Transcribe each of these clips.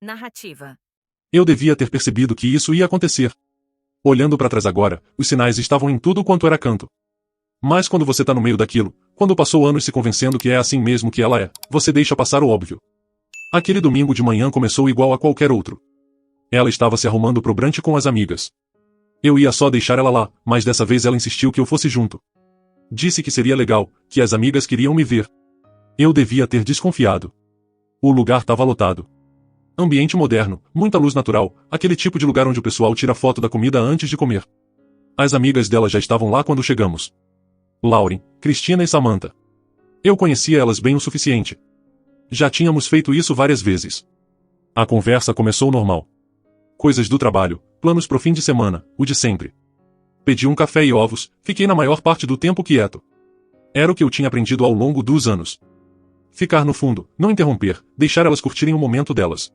Narrativa. Eu devia ter percebido que isso ia acontecer. Olhando para trás agora, os sinais estavam em tudo quanto era canto. Mas quando você tá no meio daquilo, quando passou anos se convencendo que é assim mesmo que ela é, você deixa passar o óbvio. Aquele domingo de manhã começou igual a qualquer outro. Ela estava se arrumando pro brunch com as amigas. Eu ia só deixar ela lá, mas dessa vez ela insistiu que eu fosse junto. Disse que seria legal, que as amigas queriam me ver. Eu devia ter desconfiado. O lugar estava lotado. Ambiente moderno, muita luz natural, aquele tipo de lugar onde o pessoal tira foto da comida antes de comer. As amigas dela já estavam lá quando chegamos. Lauren, Cristina e Samantha. Eu conhecia elas bem o suficiente. Já tínhamos feito isso várias vezes. A conversa começou normal. Coisas do trabalho, planos pro fim de semana, o de sempre. Pedi um café e ovos, fiquei na maior parte do tempo quieto. Era o que eu tinha aprendido ao longo dos anos. Ficar no fundo, não interromper, deixar elas curtirem o momento delas.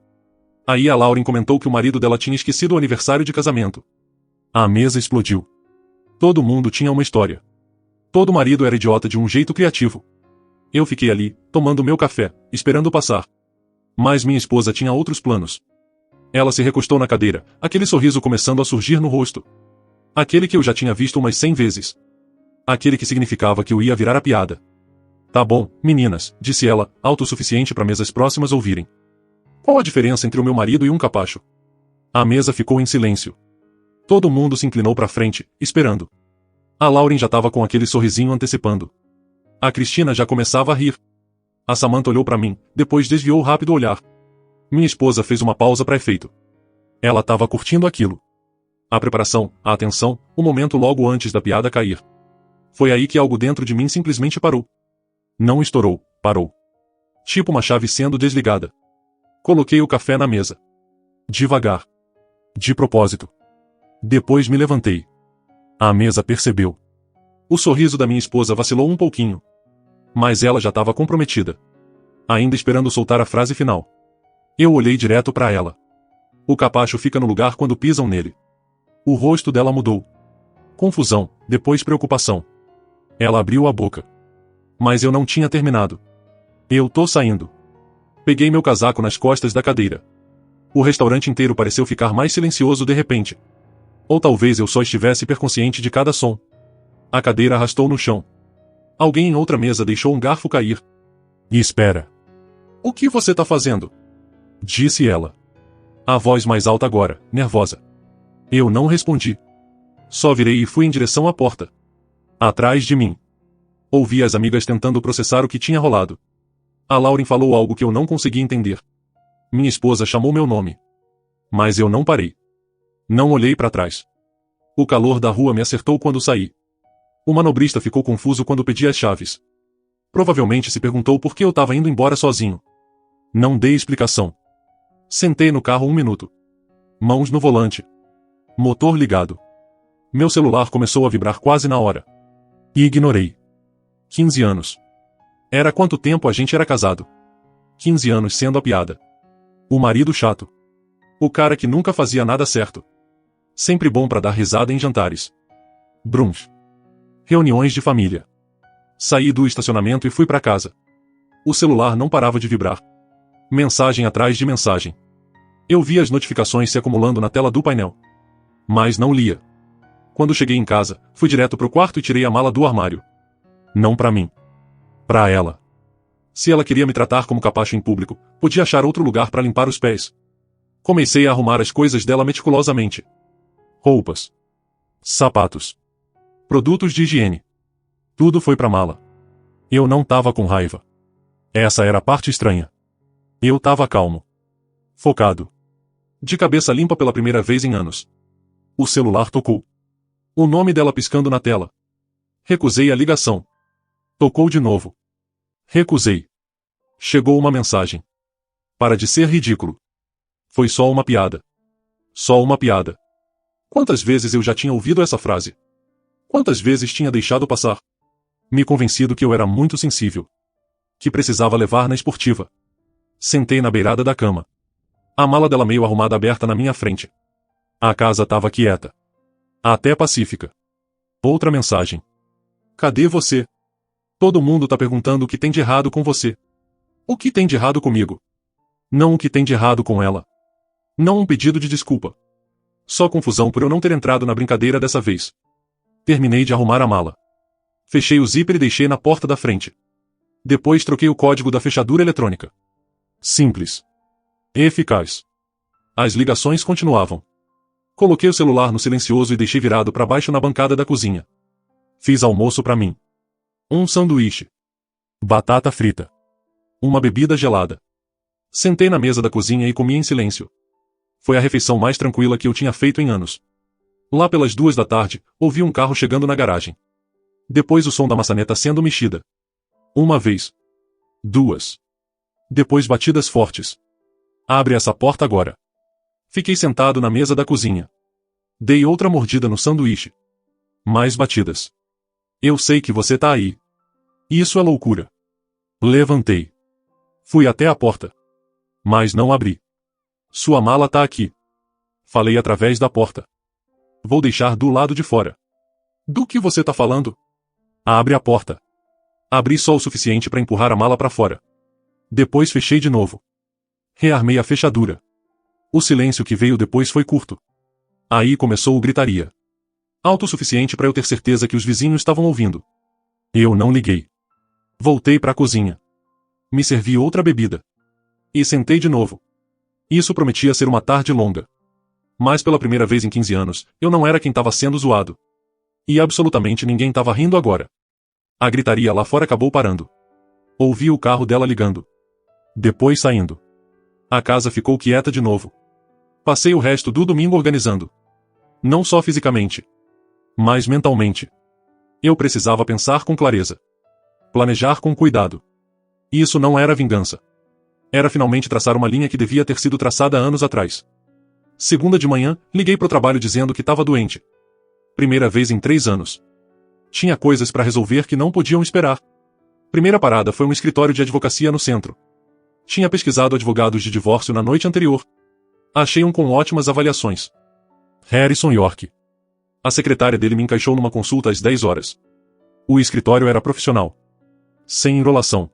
Aí a Lauren comentou que o marido dela tinha esquecido o aniversário de casamento. A mesa explodiu. Todo mundo tinha uma história. Todo marido era idiota de um jeito criativo. Eu fiquei ali, tomando meu café, esperando passar. Mas minha esposa tinha outros planos. Ela se recostou na cadeira, aquele sorriso começando a surgir no rosto. Aquele que eu já tinha visto umas 100 vezes. Aquele que significava que eu ia virar a piada. Tá bom, meninas, disse ela, autossuficiente para mesas próximas ouvirem. Qual a diferença entre o meu marido e um capacho? A mesa ficou em silêncio. Todo mundo se inclinou para frente, esperando. A Lauren já estava com aquele sorrisinho antecipando. A Cristina já começava a rir. A Samantha olhou para mim, depois desviou rápido o olhar. Minha esposa fez uma pausa para efeito. Ela estava curtindo aquilo. A preparação, a atenção, o momento logo antes da piada cair. Foi aí que algo dentro de mim simplesmente parou. Não estourou, parou. Tipo uma chave sendo desligada. Coloquei o café na mesa. Devagar. De propósito. Depois me levantei. A mesa percebeu. O sorriso da minha esposa vacilou um pouquinho. Mas ela já estava comprometida. Ainda esperando soltar a frase final. Eu olhei direto para ela. O capacho fica no lugar quando pisam nele. O rosto dela mudou. Confusão, depois preocupação. Ela abriu a boca. Mas eu não tinha terminado. Eu tô saindo. Peguei meu casaco nas costas da cadeira. O restaurante inteiro pareceu ficar mais silencioso de repente. Ou talvez eu só estivesse hiperconsciente de cada som. A cadeira arrastou no chão. Alguém em outra mesa deixou um garfo cair. E espera. O que você tá fazendo? Disse ela. A voz mais alta agora, nervosa. Eu não respondi. Só virei e fui em direção à porta. Atrás de mim. Ouvi as amigas tentando processar o que tinha rolado. A Lauren falou algo que eu não consegui entender. Minha esposa chamou meu nome. Mas eu não parei. Não olhei para trás. O calor da rua me acertou quando saí. O manobrista ficou confuso quando pedi as chaves. Provavelmente se perguntou por que eu estava indo embora sozinho. Não dei explicação. Sentei no carro 1 minuto. Mãos no volante. Motor ligado. Meu celular começou a vibrar quase na hora. E ignorei. 15 anos. Era quanto tempo a gente era casado. 15 anos sendo a piada. O marido chato. O cara que nunca fazia nada certo. Sempre bom para dar risada em jantares. Brunch. Reuniões de família. Saí do estacionamento e fui para casa. O celular não parava de vibrar. Mensagem atrás de mensagem. Eu via as notificações se acumulando na tela do painel. Mas não lia. Quando cheguei em casa, fui direto pro quarto e tirei a mala do armário. Não para mim. Para ela. Se ela queria me tratar como capacho em público, podia achar outro lugar para limpar os pés. Comecei a arrumar as coisas dela meticulosamente. Roupas. Sapatos. Produtos de higiene. Tudo foi pra mala. Eu não tava com raiva. Essa era a parte estranha. Eu tava calmo. Focado. De cabeça limpa pela primeira vez em anos. O celular tocou. O nome dela piscando na tela. Recusei a ligação. Tocou de novo. Recusei. Chegou uma mensagem. Para de ser ridículo. Foi só uma piada. Só uma piada. Quantas vezes eu já tinha ouvido essa frase? Quantas vezes tinha deixado passar? Me convencido que eu era muito sensível. Que precisava levar na esportiva. Sentei na beirada da cama. A mala dela meio arrumada aberta na minha frente. A casa estava quieta. Até pacífica. Outra mensagem. Cadê você? Todo mundo tá perguntando o que tem de errado com você. O que tem de errado comigo? Não o que tem de errado com ela. Não um pedido de desculpa. Só confusão por eu não ter entrado na brincadeira dessa vez. Terminei de arrumar a mala. Fechei o zíper e deixei na porta da frente. Depois troquei o código da fechadura eletrônica. Simples. Eficaz. As ligações continuavam. Coloquei o celular no silencioso e deixei virado para baixo na bancada da cozinha. Fiz almoço para mim. Um sanduíche. Batata frita. Uma bebida gelada. Sentei na mesa da cozinha e comi em silêncio. Foi a refeição mais tranquila que eu tinha feito em anos. Lá pelas 2 da tarde, ouvi um carro chegando na garagem. Depois o som da maçaneta sendo mexida. Uma vez. 2. Depois batidas fortes. Abre essa porta agora. Fiquei sentado na mesa da cozinha. Dei outra mordida no sanduíche. Mais batidas. Eu sei que você tá aí. Isso é loucura. Levantei. Fui até a porta. Mas não abri. Sua mala tá aqui. Falei através da porta. Vou deixar do lado de fora. Do que você tá falando? Abre a porta. Abri só o suficiente para empurrar a mala para fora. Depois fechei de novo. Rearmei a fechadura. O silêncio que veio depois foi curto. Aí começou o gritaria. Alto o suficiente para eu ter certeza que os vizinhos estavam ouvindo. Eu não liguei. Voltei para a cozinha. Me servi outra bebida. E sentei de novo. Isso prometia ser uma tarde longa. Mas pela primeira vez em 15 anos, eu não era quem estava sendo zoado. E absolutamente ninguém estava rindo agora. A gritaria lá fora acabou parando. Ouvi o carro dela ligando. Depois saindo. A casa ficou quieta de novo. Passei o resto do domingo organizando. Não só fisicamente, mas mentalmente. Eu precisava pensar com clareza. Planejar com cuidado. Isso não era vingança. Era finalmente traçar uma linha que devia ter sido traçada anos atrás. Segunda de manhã, liguei pro trabalho dizendo que estava doente. Primeira vez em 3 anos. Tinha coisas para resolver que não podiam esperar. Primeira parada foi um escritório de advocacia no centro. Tinha pesquisado advogados de divórcio na noite anterior. Achei um com ótimas avaliações. Harrison York. A secretária dele me encaixou numa consulta às 10 horas. O escritório era profissional. Sem enrolação.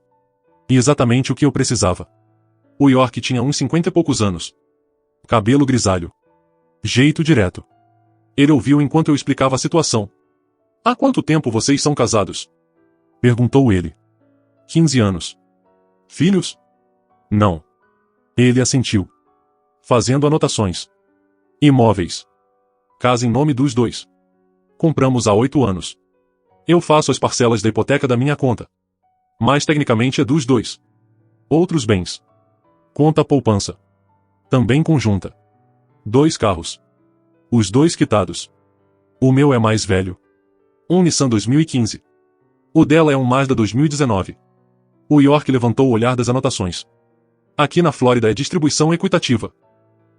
E exatamente o que eu precisava. O York tinha uns 50 e poucos anos. Cabelo grisalho. Jeito direto. Ele ouviu enquanto eu explicava a situação. Há quanto tempo vocês são casados? Perguntou ele. 15 anos. Filhos? Não. Ele assentiu. Fazendo anotações. Imóveis. Casa em nome dos dois. Compramos há 8 anos. Eu faço as parcelas da hipoteca da minha conta. Mas tecnicamente é dos dois. Outros bens. Conta poupança. Também conjunta. 2 carros. Os 2 quitados. O meu é mais velho. Um Nissan 2015. O dela é um Mazda 2019. O York levantou o olhar das anotações. Aqui na Flórida é distribuição equitativa.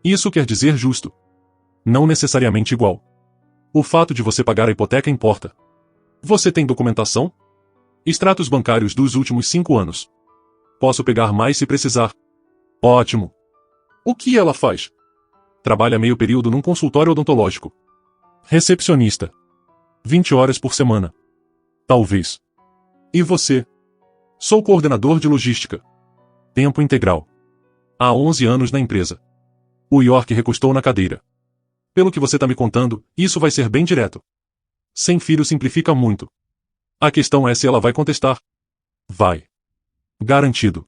Isso quer dizer justo. Não necessariamente igual. O fato de você pagar a hipoteca importa. Você tem documentação? Extratos bancários dos últimos 5 anos. Posso pegar mais se precisar. Ótimo. O que ela faz? Trabalha meio período num consultório odontológico. Recepcionista. 20 horas por semana. Talvez. E você? Sou coordenador de logística. Tempo integral. Há 11 anos na empresa. O York recostou na cadeira. Pelo que você está me contando, isso vai ser bem direto. Sem filho simplifica muito. A questão é se ela vai contestar. Vai. Garantido.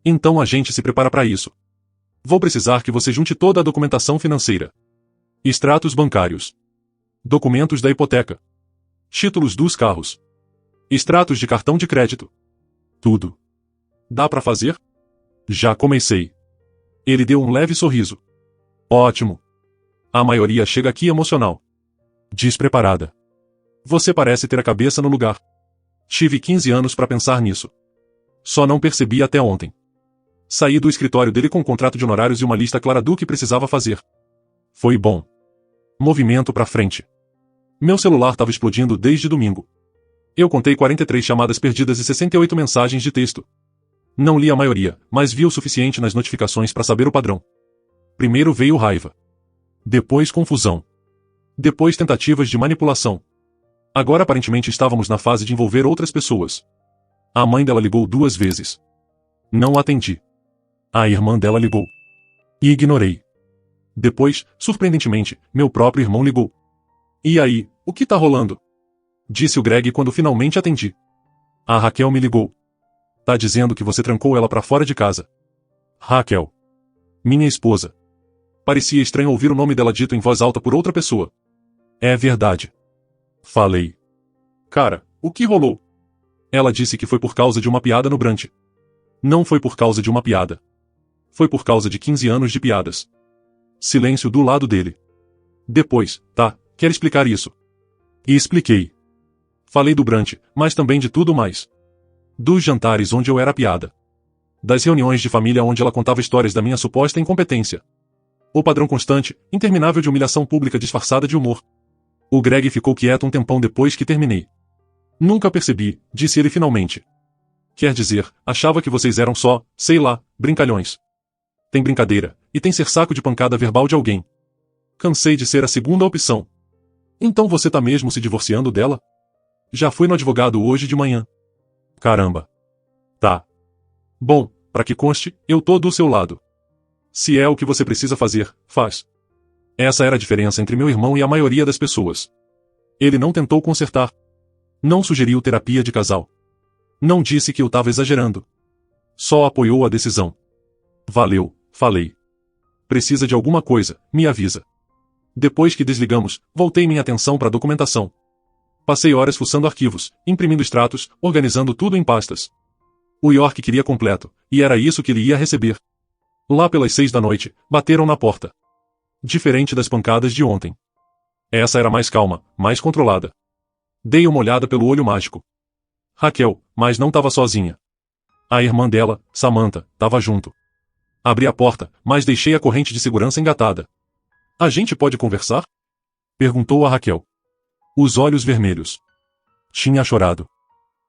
Então a gente se prepara para isso. Vou precisar que você junte toda a documentação financeira. Extratos bancários. Documentos da hipoteca. Títulos dos carros. Extratos de cartão de crédito. Tudo. Dá para fazer? Já comecei. Ele deu um leve sorriso. Ótimo. A maioria chega aqui emocional. Despreparada. Você parece ter a cabeça no lugar. Tive 15 anos para pensar nisso. Só não percebi até ontem. Saí do escritório dele com um contrato de honorários e uma lista clara do que precisava fazer. Foi bom. Movimento para frente. Meu celular estava explodindo desde domingo. Eu contei 43 chamadas perdidas e 68 mensagens de texto. Não li a maioria, mas vi o suficiente nas notificações para saber o padrão. Primeiro veio raiva. Depois confusão. Depois tentativas de manipulação. Agora aparentemente estávamos na fase de envolver outras pessoas. A mãe dela ligou 2 vezes. Não atendi. A irmã dela ligou. E ignorei. Depois, surpreendentemente, meu próprio irmão ligou. E aí, o que tá rolando? Disse o Greg quando finalmente atendi. A Raquel me ligou. Tá dizendo que você trancou ela pra fora de casa. Raquel. Minha esposa. Parecia estranho ouvir o nome dela dito em voz alta por outra pessoa. É verdade. Falei. Cara, o que rolou? Ela disse que foi por causa de uma piada no brunch. Não foi por causa de uma piada. Foi por causa de 15 anos de piadas. Silêncio do lado dele. Depois, tá, quer explicar isso? E expliquei. Falei do brunch, mas também de tudo mais. Dos jantares onde eu era piada. Das reuniões de família onde ela contava histórias da minha suposta incompetência. O padrão constante, interminável de humilhação pública disfarçada de humor. O Greg ficou quieto um tempão depois que terminei. Nunca percebi, disse ele finalmente. Quer dizer, achava que vocês eram só, sei lá, brincalhões. Tem brincadeira, e tem ser saco de pancada verbal de alguém. Cansei de ser a segunda opção. Então você tá mesmo se divorciando dela? Já fui no advogado hoje de manhã. Caramba. Tá. Bom, pra que conste, eu tô do seu lado. Se é o que você precisa fazer, faz. Essa era a diferença entre meu irmão e a maioria das pessoas. Ele não tentou consertar. Não sugeriu terapia de casal. Não disse que eu tava exagerando. Só apoiou a decisão. Valeu, falei. Precisa de alguma coisa, me avisa. Depois que desligamos, voltei minha atenção para a documentação. Passei horas fuçando arquivos, imprimindo extratos, organizando tudo em pastas. O York queria completo, e era isso que ele ia receber. Lá pelas 6 da noite, bateram na porta. Diferente das pancadas de ontem. Essa era mais calma, mais controlada. Dei uma olhada pelo olho mágico. Raquel, mas não estava sozinha. A irmã dela, Samantha, estava junto. Abri a porta, mas deixei a corrente de segurança engatada. A gente pode conversar? Perguntou a Raquel. Os olhos vermelhos. Tinha chorado.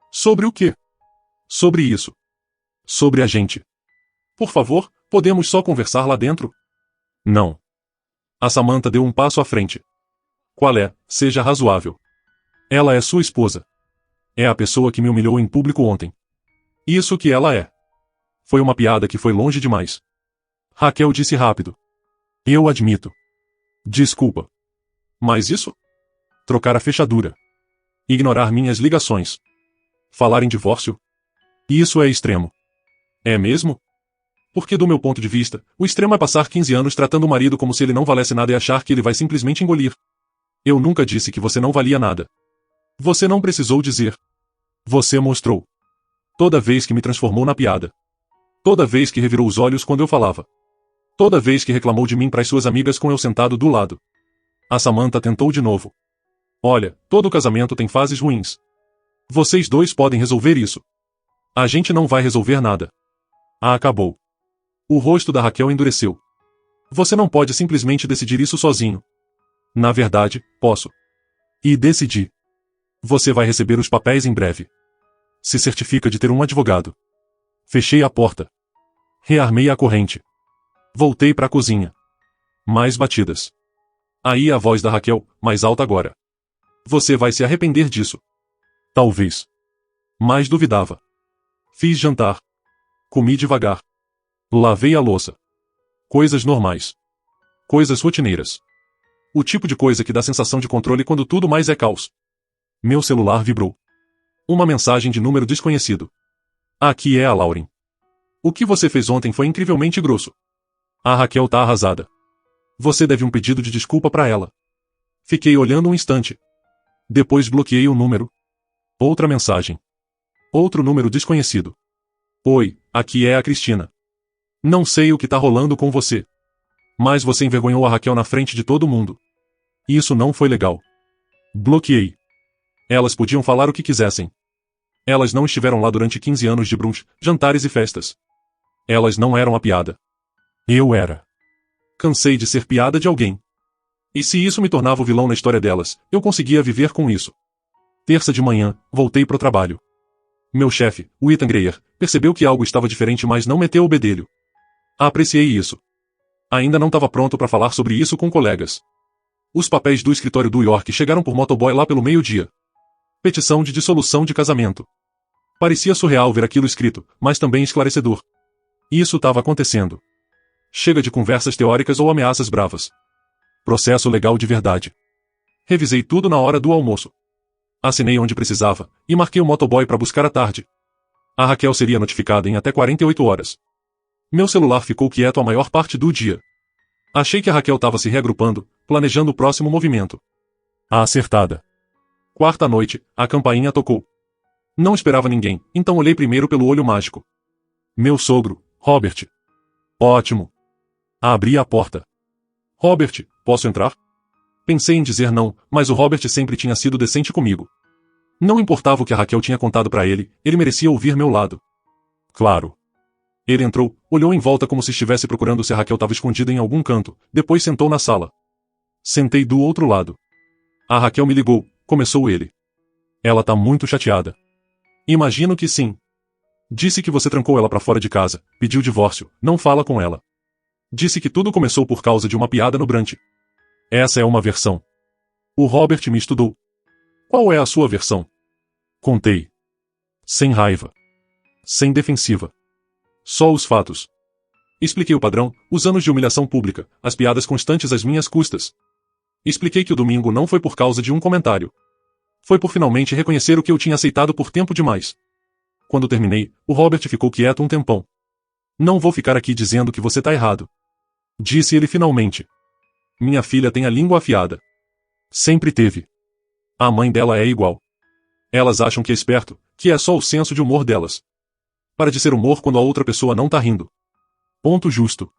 Sobre o quê? Sobre isso. Sobre a gente. Por favor, podemos só conversar lá dentro? Não. A Samantha deu um passo à frente. Qual é? Seja razoável. Ela é sua esposa. É a pessoa que me humilhou em público ontem. Isso que ela é. Foi uma piada que foi longe demais. Raquel disse rápido. Eu admito. Desculpa. Mas isso? Trocar a fechadura. Ignorar minhas ligações. Falar em divórcio? Isso é extremo. É mesmo? Porque do meu ponto de vista, o extremo é passar 15 anos tratando o marido como se ele não valesse nada e achar que ele vai simplesmente engolir. Eu nunca disse que você não valia nada. Você não precisou dizer. Você mostrou. Toda vez que me transformou na piada. Toda vez que revirou os olhos quando eu falava. Toda vez que reclamou de mim para as suas amigas com eu sentado do lado. A Samantha tentou de novo. Olha, todo casamento tem fases ruins. Vocês dois podem resolver isso. A gente não vai resolver nada. Acabou. O rosto da Raquel endureceu. Você não pode simplesmente decidir isso sozinho. Na verdade, posso. E decidi. Você vai receber os papéis em breve. Se certifica de ter um advogado. Fechei a porta. Rearmei a corrente. Voltei para a cozinha. Mais batidas. Aí a voz da Raquel, mais alta agora. Você vai se arrepender disso. Talvez. Mas duvidava. Fiz jantar. Comi devagar. Lavei a louça. Coisas normais. Coisas rotineiras. O tipo de coisa que dá sensação de controle quando tudo mais é caos. Meu celular vibrou. Uma mensagem de número desconhecido. Aqui é a Lauren. O que você fez ontem foi incrivelmente grosso. A Raquel tá arrasada. Você deve um pedido de desculpa pra ela. Fiquei olhando um instante. Depois bloqueei o número. Outra mensagem. Outro número desconhecido. Oi, aqui é a Cristina. Não sei o que tá rolando com você. Mas você envergonhou a Raquel na frente de todo mundo. Isso não foi legal. Bloqueei. Elas podiam falar o que quisessem. Elas não estiveram lá durante 15 anos de brunch, jantares e festas. Elas não eram a piada. Eu era. Cansei de ser piada de alguém. E se isso me tornava o vilão na história delas, eu conseguia viver com isso. Terça de manhã, voltei pro trabalho. Meu chefe, o Ethan Greer, percebeu que algo estava diferente, mas não meteu o bedelho. Apreciei isso. Ainda não estava pronto para falar sobre isso com colegas. Os papéis do escritório do York chegaram por motoboy lá pelo meio-dia. Petição de dissolução de casamento. Parecia surreal ver aquilo escrito, mas também esclarecedor. Isso estava acontecendo. Chega de conversas teóricas ou ameaças bravas. Processo legal de verdade. Revisei tudo na hora do almoço. Assinei onde precisava, e marquei o motoboy para buscar à tarde. A Raquel seria notificada em até 48 horas. Meu celular ficou quieto a maior parte do dia. Achei que a Raquel estava se reagrupando, planejando o próximo movimento. A acertada. Quarta noite, a campainha tocou. Não esperava ninguém, então olhei primeiro pelo olho mágico. Meu sogro, Robert. Ótimo. Abri a porta. Robert, posso entrar? Pensei em dizer não, mas o Robert sempre tinha sido decente comigo. Não importava o que a Raquel tinha contado para ele merecia ouvir meu lado. Claro. Ele entrou, olhou em volta como se estivesse procurando se a Raquel estava escondida em algum canto, depois sentou na sala. Sentei do outro lado. A Raquel me ligou, começou ele. Ela tá muito chateada. Imagino que sim. Disse que você trancou ela pra fora de casa, pediu divórcio, não fala com ela. Disse que tudo começou por causa de uma piada no brunch. Essa é uma versão. O Robert me estudou. Qual é a sua versão? Contei. Sem raiva. Sem defensiva. Só os fatos. Expliquei o padrão, os anos de humilhação pública, as piadas constantes às minhas custas. Expliquei que o domingo não foi por causa de um comentário. Foi por finalmente reconhecer o que eu tinha aceitado por tempo demais. Quando terminei, o Robert ficou quieto um tempão. Não vou ficar aqui dizendo que você tá errado. Disse ele finalmente. Minha filha tem a língua afiada. Sempre teve. A mãe dela é igual. Elas acham que é esperto, que é só o senso de humor delas. Para de ser humor quando a outra pessoa não tá rindo. Ponto justo.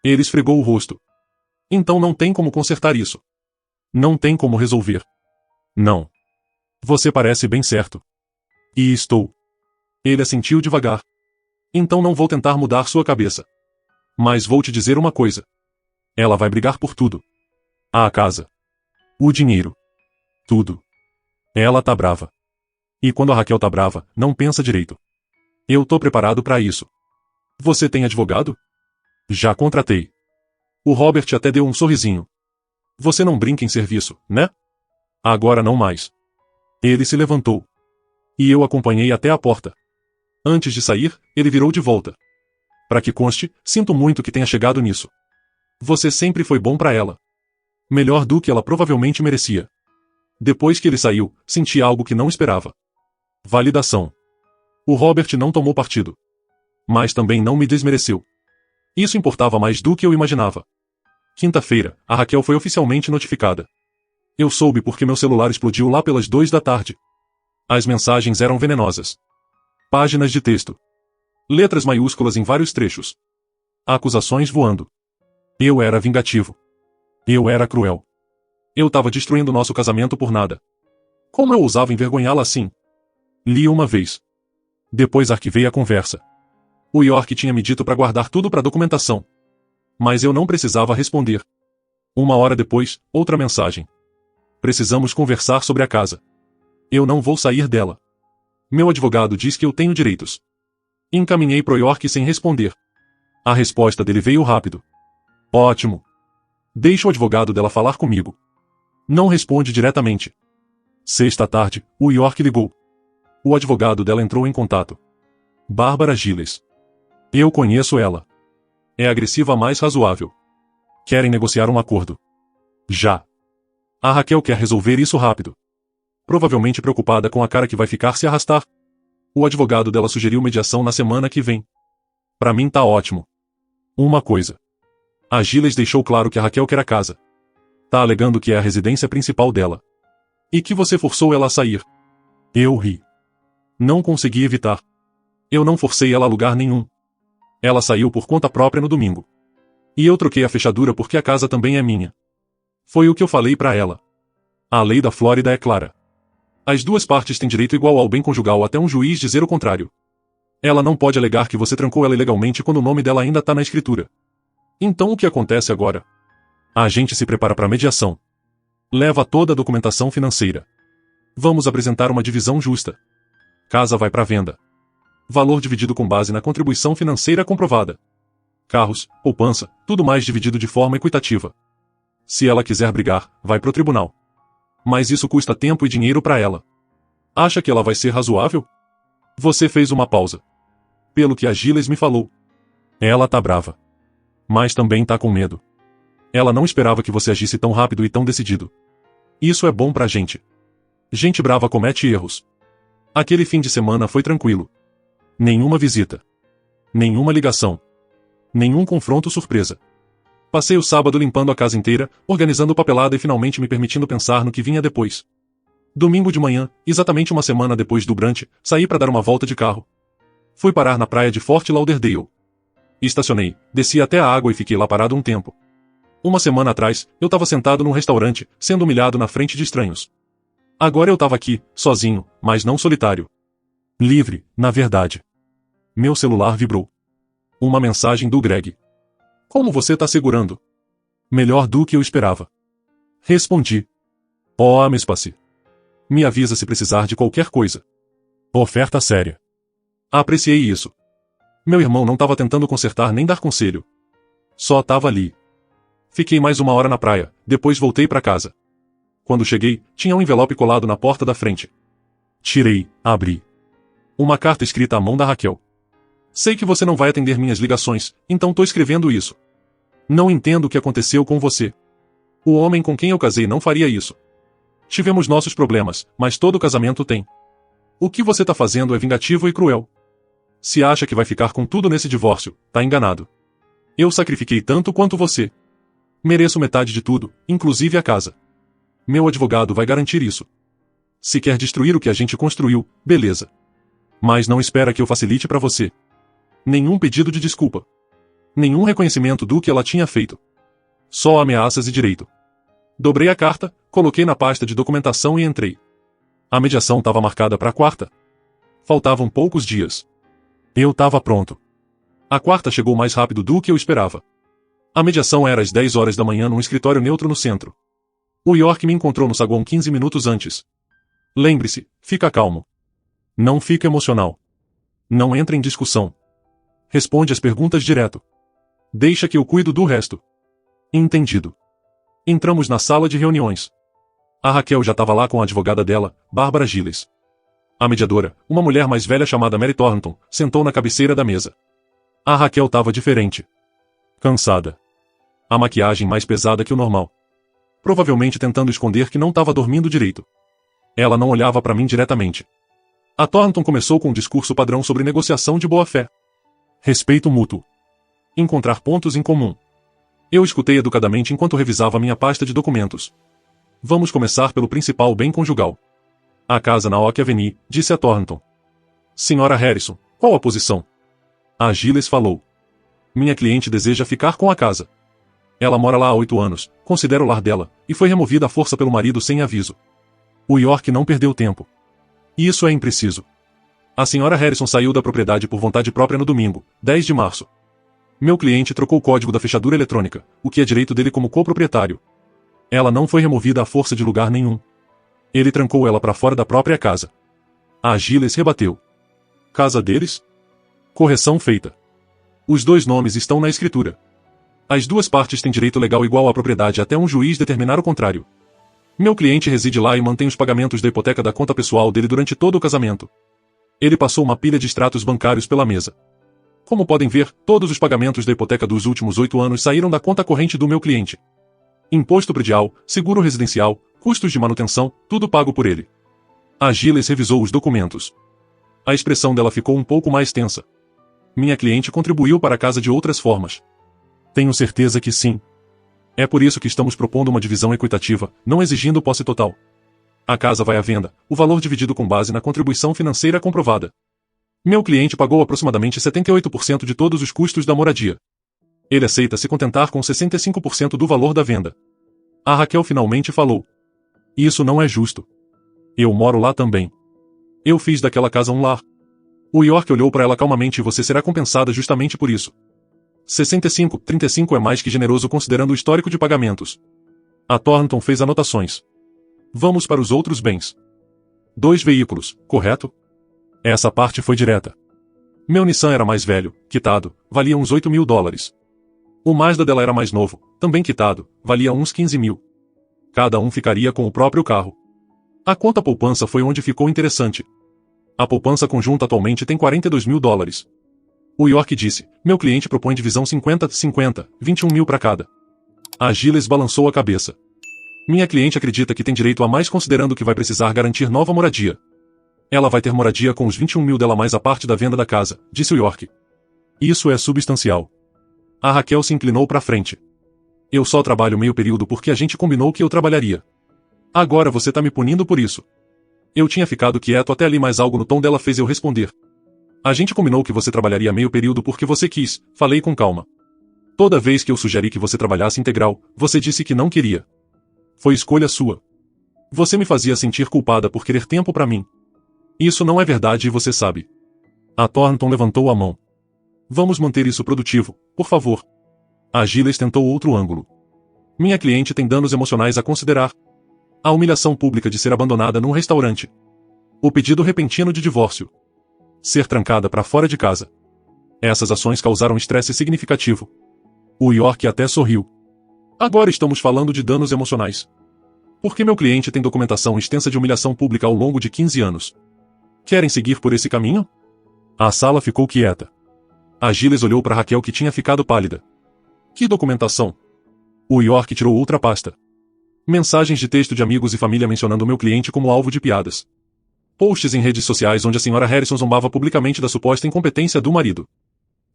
Ele esfregou o rosto. Então não tem como consertar isso. Não tem como resolver. Não. Você parece bem certo. E estou. Ele assentiu devagar. Então não vou tentar mudar sua cabeça. Mas vou te dizer uma coisa. Ela vai brigar por tudo. A casa. O dinheiro. Tudo. Ela tá brava. E quando a Raquel tá brava, não pensa direito. Eu tô preparado pra isso. Você tem advogado? Já contratei. O Robert até deu um sorrisinho. Você não brinca em serviço, né? Agora não mais. Ele se levantou. E eu acompanhei até a porta. Antes de sair, ele virou de volta. Pra que conste, sinto muito que tenha chegado nisso. Você sempre foi bom pra ela. Melhor do que ela provavelmente merecia. Depois que ele saiu, senti algo que não esperava. Validação. O Robert não tomou partido. Mas também não me desmereceu. Isso importava mais do que eu imaginava. Quinta-feira, a Raquel foi oficialmente notificada. Eu soube porque meu celular explodiu lá pelas 2 da tarde. As mensagens eram venenosas. Páginas de texto. Letras maiúsculas em vários trechos. Acusações voando. Eu era vingativo. Eu era cruel. Eu tava destruindo nosso casamento por nada. Como eu ousava envergonhá-la assim? Li uma vez. Depois arquivei a conversa. O York tinha me dito para guardar tudo para documentação. Mas eu não precisava responder. Uma hora depois, outra mensagem. Precisamos conversar sobre a casa. Eu não vou sair dela. Meu advogado diz que eu tenho direitos. Encaminhei pro York sem responder. A resposta dele veio rápido. Ótimo. Deixa o advogado dela falar comigo. Não responde diretamente. Sexta à tarde, o York ligou. O advogado dela entrou em contato. Bárbara Giles. Eu conheço ela. É a agressiva mais razoável. Querem negociar um acordo. Já. A Raquel quer resolver isso rápido. Provavelmente preocupada com a cara que vai ficar se arrastar. O advogado dela sugeriu mediação na semana que vem. Pra mim tá ótimo. Uma coisa. A Giles deixou claro que a Raquel quer a casa. Tá alegando que é a residência principal dela. E que você forçou ela a sair. Eu ri. Não consegui evitar. Eu não forcei ela a lugar nenhum. Ela saiu por conta própria no domingo. E eu troquei a fechadura porque a casa também é minha. Foi o que eu falei pra ela. A lei da Flórida é clara. As duas partes têm direito igual ao bem conjugal até um juiz dizer o contrário. Ela não pode alegar que você trancou ela ilegalmente quando o nome dela ainda tá na escritura. Então o que acontece agora? A gente se prepara para mediação. Leva toda a documentação financeira. Vamos apresentar uma divisão justa. Casa vai para venda. Valor dividido com base na contribuição financeira comprovada. Carros, poupança, tudo mais dividido de forma equitativa. Se ela quiser brigar, vai pro tribunal. Mas isso custa tempo e dinheiro para ela. Acha que ela vai ser razoável? Você fez uma pausa. Pelo que a Giles me falou. Ela tá brava. Mas também tá com medo. Ela não esperava que você agisse tão rápido e tão decidido. Isso é bom pra gente. Gente brava comete erros. Aquele fim de semana foi tranquilo. Nenhuma visita. Nenhuma ligação. Nenhum confronto surpresa. Passei o sábado limpando a casa inteira, organizando papelada e finalmente me permitindo pensar no que vinha depois. Domingo de manhã, exatamente uma semana depois do brunch, saí para dar uma volta de carro. Fui parar na praia de Fort Lauderdale. Estacionei, desci até a água e fiquei lá parado um tempo. Uma semana atrás, eu estava sentado num restaurante, sendo humilhado na frente de estranhos. Agora eu estava aqui, sozinho, mas não solitário. Livre, na verdade. Meu celular vibrou. Uma mensagem do Greg. Como você tá segurando? Melhor do que eu esperava. Respondi. Oh, me espace. Me avisa se precisar de qualquer coisa. Oferta séria. Apreciei isso. Meu irmão não estava tentando consertar nem dar conselho. Só estava ali. Fiquei mais uma hora na praia, depois voltei para casa. Quando cheguei, tinha um envelope colado na porta da frente. Tirei, abri. Uma carta escrita à mão da Raquel. Sei que você não vai atender minhas ligações, então tô escrevendo isso. Não entendo o que aconteceu com você. O homem com quem eu casei não faria isso. Tivemos nossos problemas, mas todo casamento tem. O que você tá fazendo é vingativo e cruel. Se acha que vai ficar com tudo nesse divórcio, tá enganado. Eu sacrifiquei tanto quanto você. Mereço metade de tudo, inclusive a casa. Meu advogado vai garantir isso. Se quer destruir o que a gente construiu, beleza. Mas não espera que eu facilite pra você. Nenhum pedido de desculpa. Nenhum reconhecimento do que ela tinha feito. Só ameaças e direito. Dobrei a carta, coloquei na pasta de documentação e entrei. A mediação estava marcada para quarta. Faltavam poucos dias. Eu estava pronto. A quarta chegou mais rápido do que eu esperava. A mediação era às 10 horas da manhã num escritório neutro no centro. O York me encontrou no saguão 15 minutos antes. Lembre-se, fica calmo. Não fica emocional. Não entra em discussão. Responde as perguntas direto. Deixa que eu cuido do resto. Entendido. Entramos na sala de reuniões. A Raquel já estava lá com a advogada dela, Bárbara Giles. A mediadora, uma mulher mais velha chamada Mary Thornton, sentou na cabeceira da mesa. A Raquel estava diferente. Cansada. A maquiagem mais pesada que o normal. Provavelmente tentando esconder que não estava dormindo direito. Ela não olhava para mim diretamente. A Thornton começou com um discurso padrão sobre negociação de boa-fé. Respeito mútuo. Encontrar pontos em comum. Eu escutei educadamente enquanto revisava minha pasta de documentos. Vamos começar pelo principal bem conjugal. A casa na Oak Avenue, disse a Thornton. Senhora Harrison, qual a posição? A Giles falou. Minha cliente deseja ficar com a casa. Ela mora lá há 8 anos, considera o lar dela, e foi removida à força pelo marido sem aviso. O York não perdeu tempo. Isso é impreciso. A senhora Harrison saiu da propriedade por vontade própria no domingo, 10 de março. Meu cliente trocou o código da fechadura eletrônica, o que é direito dele como coproprietário. Ela não foi removida à força de lugar nenhum. Ele trancou ela para fora da própria casa. A Giles rebateu. Casa deles? Correção feita. Os dois nomes estão na escritura. As duas partes têm direito legal igual à propriedade até um juiz determinar o contrário. Meu cliente reside lá e mantém os pagamentos da hipoteca da conta pessoal dele durante todo o casamento. Ele passou uma pilha de extratos bancários pela mesa. Como podem ver, todos os pagamentos da hipoteca dos últimos 8 anos saíram da conta corrente do meu cliente. Imposto predial, seguro residencial, custos de manutenção, tudo pago por ele. A Giles revisou os documentos. A expressão dela ficou um pouco mais tensa. Minha cliente contribuiu para a casa de outras formas. Tenho certeza que sim. É por isso que estamos propondo uma divisão equitativa, não exigindo posse total. A casa vai à venda, o valor dividido com base na contribuição financeira comprovada. Meu cliente pagou aproximadamente 78% de todos os custos da moradia. Ele aceita se contentar com 65% do valor da venda. A Raquel finalmente falou. Isso não é justo. Eu moro lá também. Eu fiz daquela casa um lar. O York olhou para ela calmamente e você será compensada justamente por isso. 65-35 é mais que generoso considerando o histórico de pagamentos. A Thornton fez anotações. Vamos para os outros bens. 2 veículos, correto? Essa parte foi direta. Meu Nissan era mais velho, quitado, valia uns $8.000. O Mazda dela era mais novo, também quitado, valia uns 15 mil. Cada um ficaria com o próprio carro. A conta poupança foi onde ficou interessante. A poupança conjunta atualmente tem $42.000. O York disse, meu cliente propõe divisão 50-50, 21 mil para cada. A Gilles balançou a cabeça. Minha cliente acredita que tem direito a mais considerando que vai precisar garantir nova moradia. Ela vai ter moradia com os 21 mil dela mais a parte da venda da casa, disse o York. Isso é substancial. A Raquel se inclinou para frente. Eu só trabalho meio período porque a gente combinou que eu trabalharia. Agora você tá me punindo por isso. Eu tinha ficado quieto até ali, mas algo no tom dela fez eu responder. A gente combinou que você trabalharia meio período porque você quis, falei com calma. Toda vez que eu sugeri que você trabalhasse integral, você disse que não queria. Foi escolha sua. Você me fazia sentir culpada por querer tempo para mim. Isso não é verdade e você sabe. A Thornton levantou a mão. Vamos manter isso produtivo, por favor. A Gilles tentou outro ângulo. Minha cliente tem danos emocionais a considerar. A humilhação pública de ser abandonada num restaurante. O pedido repentino de divórcio. Ser trancada para fora de casa. Essas ações causaram estresse significativo. O York até sorriu. Agora estamos falando de danos emocionais. Porque meu cliente tem documentação extensa de humilhação pública ao longo de 15 anos. Querem seguir por esse caminho? A sala ficou quieta. A Gilles olhou para Raquel que tinha ficado pálida. Que documentação? O York tirou outra pasta. Mensagens de texto de amigos e família mencionando meu cliente como alvo de piadas. Posts em redes sociais onde a senhora Harrison zombava publicamente da suposta incompetência do marido.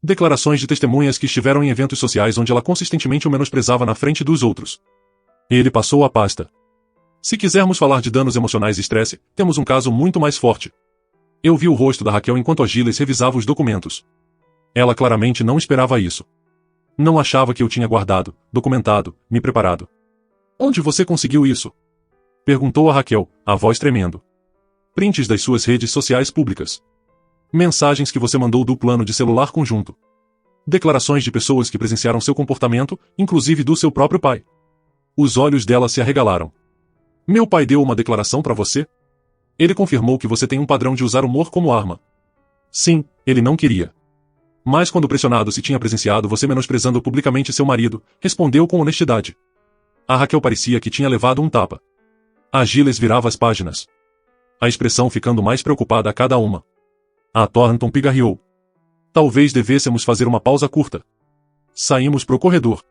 Declarações de testemunhas que estiveram em eventos sociais onde ela consistentemente o menosprezava na frente dos outros. Ele passou a pasta. Se quisermos falar de danos emocionais e estresse, temos um caso muito mais forte. Eu vi o rosto da Raquel enquanto a Gilles revisava os documentos. Ela claramente não esperava isso. Não achava que eu tinha guardado, documentado, me preparado. Onde você conseguiu isso? Perguntou a Raquel, a voz tremendo. Prints das suas redes sociais públicas. Mensagens que você mandou do plano de celular conjunto. Declarações de pessoas que presenciaram seu comportamento, inclusive do seu próprio pai. Os olhos dela se arregalaram. Meu pai deu uma declaração para você? Ele confirmou que você tem um padrão de usar humor como arma. Sim, ele não queria. Mas quando pressionado se tinha presenciado você menosprezando publicamente seu marido, respondeu com honestidade. A Raquel parecia que tinha levado um tapa. A Gilles virava as páginas. A expressão ficando mais preocupada a cada uma. A Thornton pigarreou. Talvez devêssemos fazer uma pausa curta. Saímos pro corredor.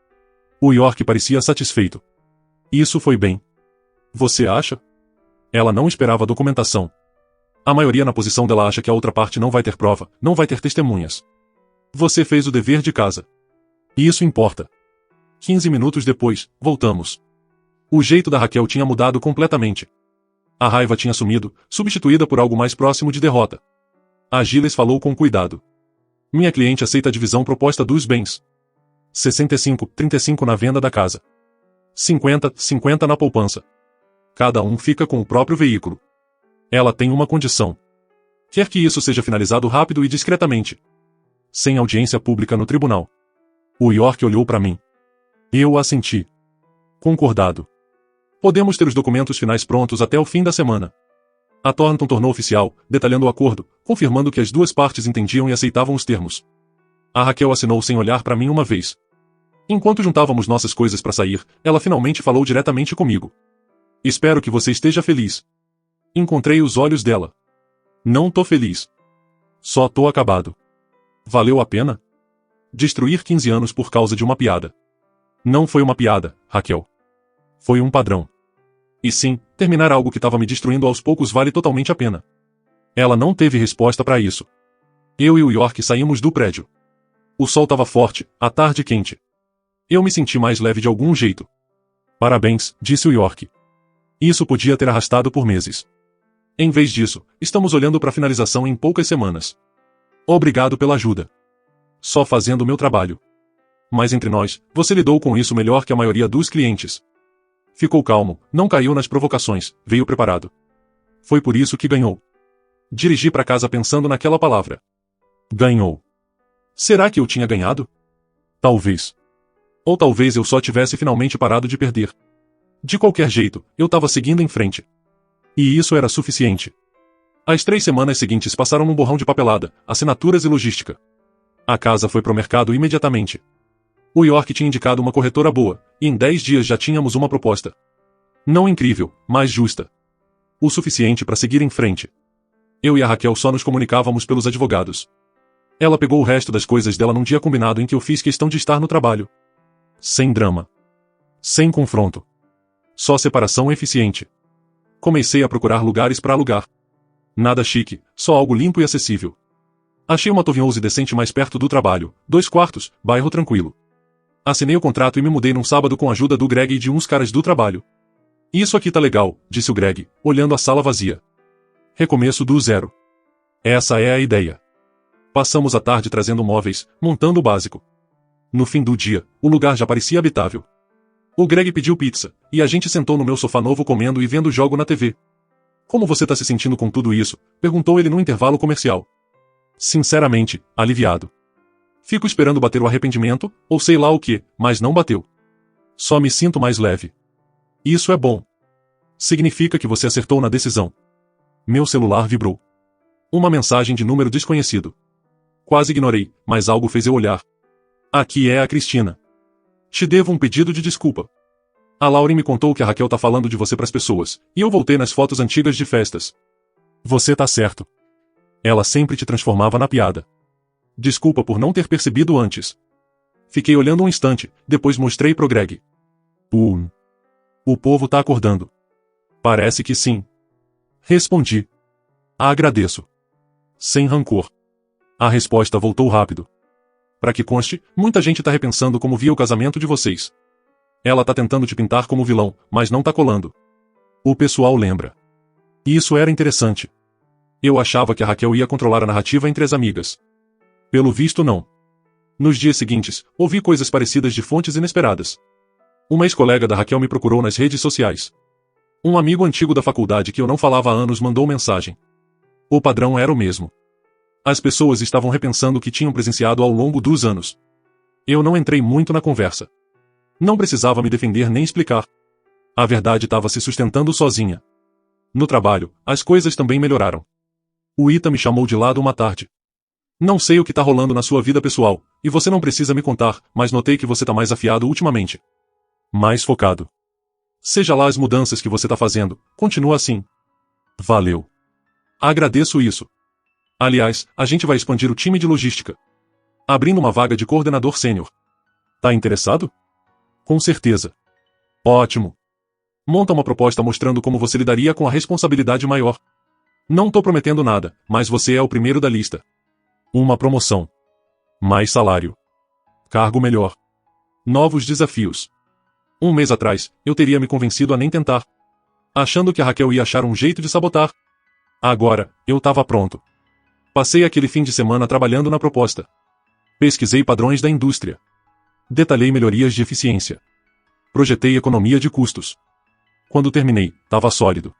O York parecia satisfeito. Isso foi bem. Você acha? Ela não esperava a documentação. A maioria na posição dela acha que a outra parte não vai ter prova, não vai ter testemunhas. Você fez o dever de casa. E isso importa. 15 minutos depois, voltamos. O jeito da Raquel tinha mudado completamente. A raiva tinha sumido, substituída por algo mais próximo de derrota. A Gilles falou com cuidado. Minha cliente aceita a divisão proposta dos bens. 65-35 na venda da casa. 50-50 na poupança. Cada um fica com o próprio veículo. Ela tem uma condição. Quer que isso seja finalizado rápido e discretamente. Sem audiência pública no tribunal. O York olhou para mim. Eu assenti. Concordado. Podemos ter os documentos finais prontos até o fim da semana. A Thornton tornou oficial, detalhando o acordo, confirmando que as duas partes entendiam e aceitavam os termos. A Raquel assinou sem olhar para mim uma vez. Enquanto juntávamos nossas coisas para sair, ela finalmente falou diretamente comigo. Espero que você esteja feliz. Encontrei os olhos dela. Não tô feliz. Só tô acabado. Valeu a pena? Destruir 15 anos por causa de uma piada. Não foi uma piada, Raquel. Foi um padrão. E sim, terminar algo que estava me destruindo aos poucos vale totalmente a pena. Ela não teve resposta para isso. Eu e o York saímos do prédio. O sol estava forte, a tarde quente. Eu me senti mais leve de algum jeito. Parabéns, disse o York. Isso podia ter arrastado por meses. Em vez disso, estamos olhando para a finalização em poucas semanas. Obrigado pela ajuda. Só fazendo o meu trabalho. Mas entre nós, você lidou com isso melhor que a maioria dos clientes. Ficou calmo, não caiu nas provocações, veio preparado. Foi por isso que ganhou. Dirigi para casa pensando naquela palavra. Ganhou. Será que eu tinha ganhado? Talvez. Ou talvez eu só tivesse finalmente parado de perder. De qualquer jeito, eu estava seguindo em frente. E isso era suficiente. As 3 semanas seguintes passaram num borrão de papelada, assinaturas e logística. A casa foi pro mercado imediatamente. O York tinha indicado uma corretora boa, e em 10 dias já tínhamos uma proposta. Não incrível, mas justa. O suficiente para seguir em frente. Eu e a Raquel só nos comunicávamos pelos advogados. Ela pegou o resto das coisas dela num dia combinado em que eu fiz questão de estar no trabalho. Sem drama. Sem confronto. Só separação eficiente. Comecei a procurar lugares para alugar. Nada chique, só algo limpo e acessível. Achei uma Townhouse decente mais perto do trabalho, 2 quartos, bairro tranquilo. Assinei o contrato e me mudei num sábado com a ajuda do Greg e de uns caras do trabalho. Isso aqui tá legal, disse o Greg, olhando a sala vazia. Recomeço do zero. Essa é a ideia. Passamos a tarde trazendo móveis, montando o básico. No fim do dia, o lugar já parecia habitável. O Greg pediu pizza, e a gente sentou no meu sofá novo comendo e vendo jogo na TV. Como você tá se sentindo com tudo isso? Perguntou ele no intervalo comercial. Sinceramente, aliviado. Fico esperando bater o arrependimento, ou sei lá o que, mas não bateu. Só me sinto mais leve. Isso é bom. Significa que você acertou na decisão. Meu celular vibrou. Uma mensagem de número desconhecido. Quase ignorei, mas algo fez eu olhar. Aqui é a Cristina. Te devo um pedido de desculpa. A Lauren me contou que a Raquel tá falando de você pras pessoas, e eu voltei nas fotos antigas de festas. Você tá certo. Ela sempre te transformava na piada. Desculpa por não ter percebido antes. Fiquei olhando um instante, depois mostrei pro Greg. O povo tá acordando. Parece que sim. Respondi. Agradeço. Sem rancor. A resposta voltou rápido. Pra que conste, muita gente tá repensando como via o casamento de vocês. Ela tá tentando te pintar como vilão, mas não tá colando. O pessoal lembra. E isso era interessante. Eu achava que a Raquel ia controlar a narrativa entre as amigas. Pelo visto não. Nos dias seguintes, ouvi coisas parecidas de fontes inesperadas. Uma ex-colega da Raquel me procurou nas redes sociais. Um amigo antigo da faculdade que eu não falava há anos mandou mensagem. O padrão era o mesmo. As pessoas estavam repensando o que tinham presenciado ao longo dos anos. Eu não entrei muito na conversa. Não precisava me defender nem explicar. A verdade estava se sustentando sozinha. No trabalho, as coisas também melhoraram. O Ita me chamou de lado uma tarde. Não sei o que tá rolando na sua vida pessoal, e você não precisa me contar, mas notei que você tá mais afiado ultimamente. Mais focado. Seja lá as mudanças que você tá fazendo, continua assim. Valeu. Agradeço isso. Aliás, a gente vai expandir o time de logística. Abrindo uma vaga de coordenador sênior. Tá interessado? Com certeza. Ótimo. Monta uma proposta mostrando como você lidaria com a responsabilidade maior. Não tô prometendo nada, mas você é o primeiro da lista. Uma promoção. Mais salário. Cargo melhor. Novos desafios. Um mês atrás, eu teria me convencido a nem tentar. Achando que a Raquel ia achar um jeito de sabotar. Agora, eu tava pronto. Passei aquele fim de semana trabalhando na proposta. Pesquisei padrões da indústria. Detalhei melhorias de eficiência. Projetei economia de custos. Quando terminei, tava sólido.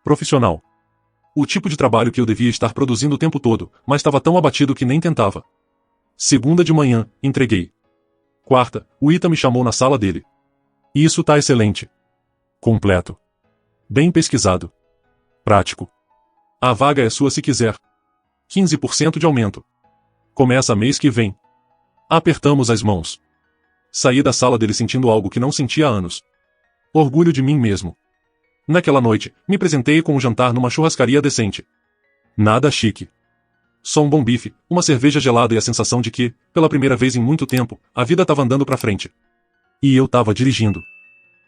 Profissional. O tipo de trabalho que eu devia estar produzindo o tempo todo, mas estava tão abatido que nem tentava. Segunda de manhã, entreguei. Quarta, o Ita me chamou na sala dele. Isso tá excelente. Completo. Bem pesquisado. Prático. A vaga é sua se quiser. 15% de aumento. Começa mês que vem. Apertamos as mãos. Saí da sala dele sentindo algo que não sentia há anos. Orgulho de mim mesmo. Naquela noite, me presentei com um jantar numa churrascaria decente. Nada chique. Só um bom bife, uma cerveja gelada e a sensação de que, pela primeira vez em muito tempo, a vida tava andando pra frente. E eu tava dirigindo.